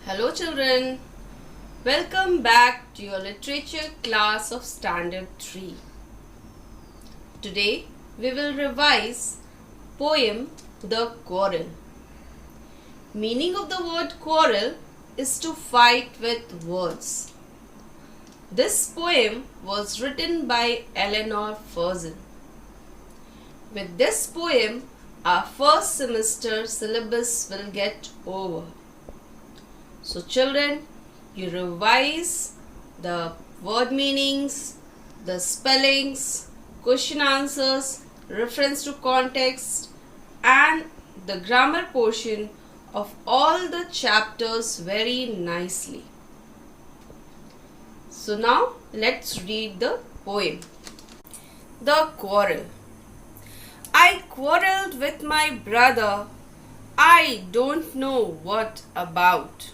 Hello children, welcome back to your literature class of Standard 3. Today we will revise poem The Quarrel. Meaning of the word quarrel is to fight with words. This poem was written by Eleanor Ferguson. With this poem, our first semester syllabus will get over. So children, you revise the word meanings, the spellings, question answers, reference to context and the grammar portion of all the chapters very nicely. So now let's read the poem. The Quarrel. I quarrelled with my brother, I don't know what about.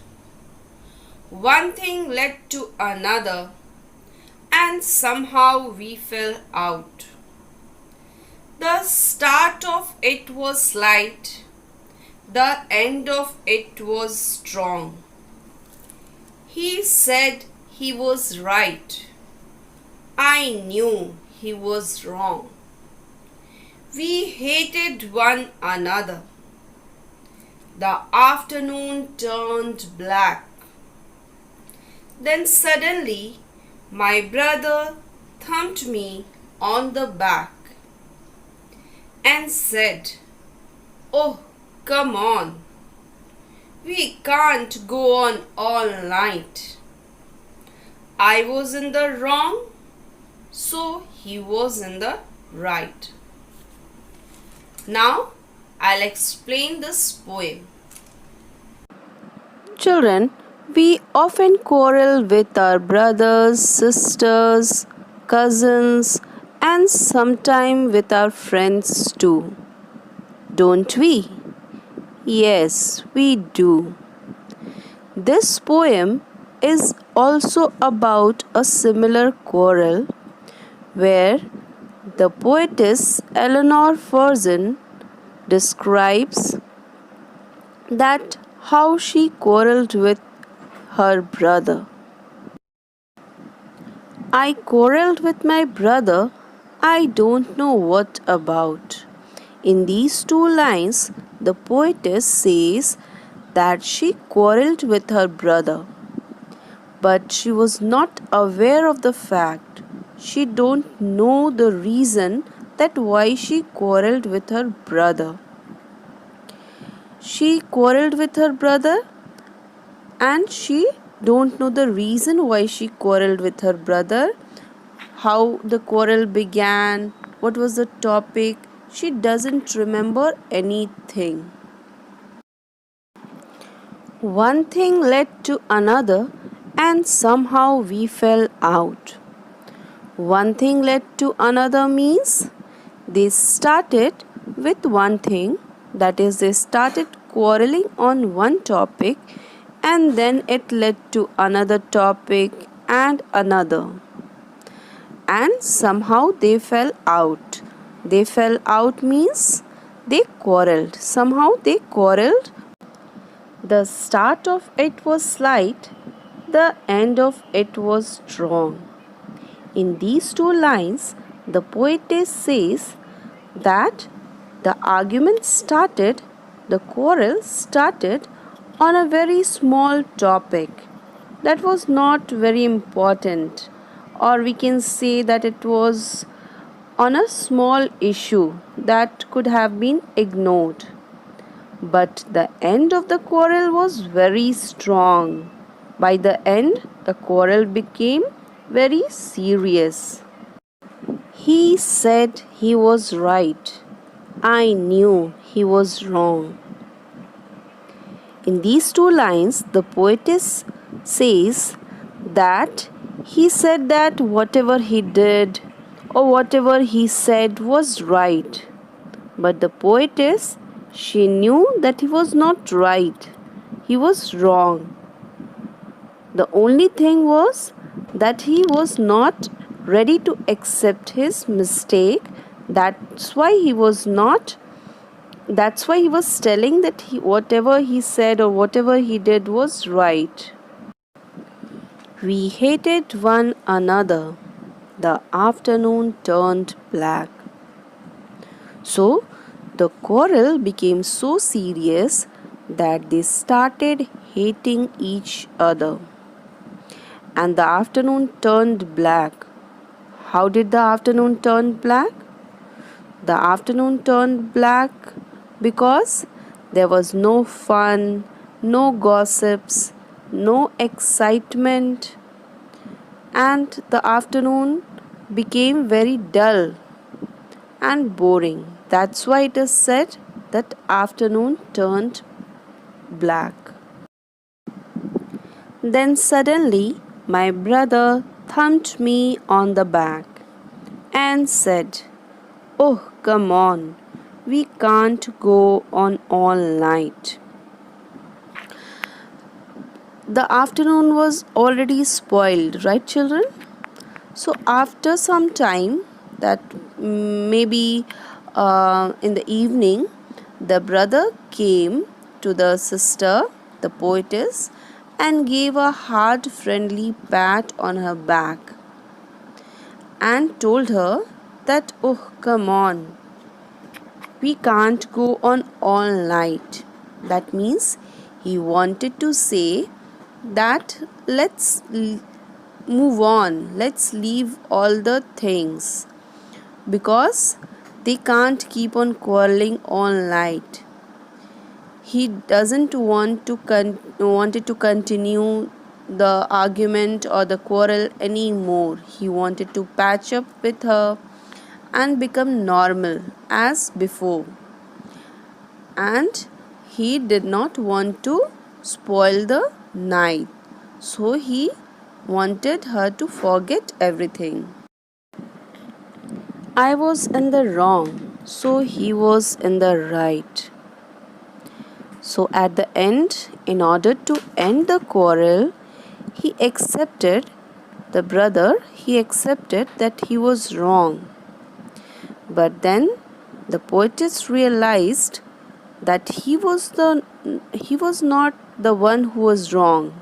One thing led to another, and somehow we fell out. The start of it was slight, the end of it was strong. He said he was right. I knew he was wrong. We hated one another. The afternoon turned black. Then suddenly my brother thumped me on the back and said, "Oh, come on. We can't go on all night." I was in the wrong, so he was in the right. Now I'll explain this poem. Children, we often quarrel with our brothers, sisters, cousins, and sometimes with our friends too. Don't we? Yes, we do. This poem is also about a similar quarrel where the poetess Eleanor Ferguson describes that how she quarreled with her brother. I quarreled with my brother, I don't know what about. In these two lines, the poetess says that she quarreled with her brother, but she was not aware of the fact. She don't know the reason that why she quarreled with her brother. She quarreled with her brother and she don't know the reason why she quarreled with her brother, how the quarrel began, what was the topic. She doesn't remember anything. One thing led to another and somehow we fell out. One thing led to another means they started with one thing, that is, they started quarreling on one topic and then it led to another topic and another. And somehow they fell out. They fell out means they quarreled. Somehow they quarreled. The start of it was slight, the end of it was strong. In these two lines, the poetess says that the argument started, the quarrel started on a very small topic that was not very important, or we can say that it was on a small issue that could have been ignored. But the end of the quarrel was very strong. By the end, the quarrel became very serious. He said he was right. I knew he was wrong. In these two lines, the poetess says that he said that whatever he did or whatever he said was right. But the poetess, she knew that he was not right. He was wrong. The only thing was that he was not ready to accept his mistake. That's why he was not That's why he was telling that whatever he said or whatever he did was right. We hated one another. The afternoon turned black. So the quarrel became so serious that they started hating each other. And the afternoon turned black. How did the afternoon turn black? The afternoon turned black because there was no fun, no gossips, no excitement, and the afternoon became very dull and boring. That's why it is said that afternoon turned black. Then suddenly my brother thumped me on the back and said, "Oh, come on, we can't go on all night." The afternoon was already spoiled, right, children? So, after some time, that maybe in the evening, the brother came to the sister, the poetess, and gave a hard, friendly pat on her back and told her that, "Oh, come on, we can't go on all night." That means he wanted to say that let's move on, let's leave all the things, because they can't keep on quarreling all night. He doesn't wanted to continue the argument or the quarrel anymore. He wanted to patch up with her and become normal as before. And he did not want to spoil the night. So he wanted her to forget everything. I was in the wrong, so he was in the right. So at the end, in order to end the quarrel, he accepted that he was wrong. But then the poetess realized that he was not the one who was wrong.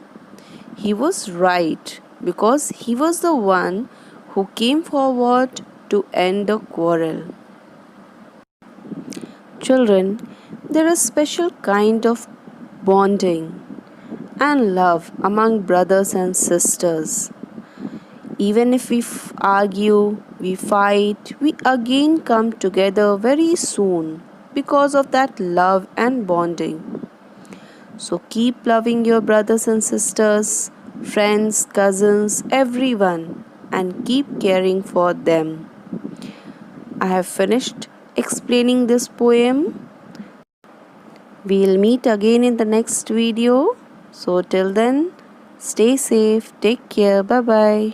He was right because he was the one who came forward to end the quarrel. Children, there is a special kind of bonding and love among brothers and sisters. Even if we argue, we fight, we again come together very soon because of that love and bonding. So keep loving your brothers and sisters, friends, cousins, everyone, and keep caring for them. I have finished explaining this poem. We'll meet again in the next video. So till then, stay safe, take care, bye bye.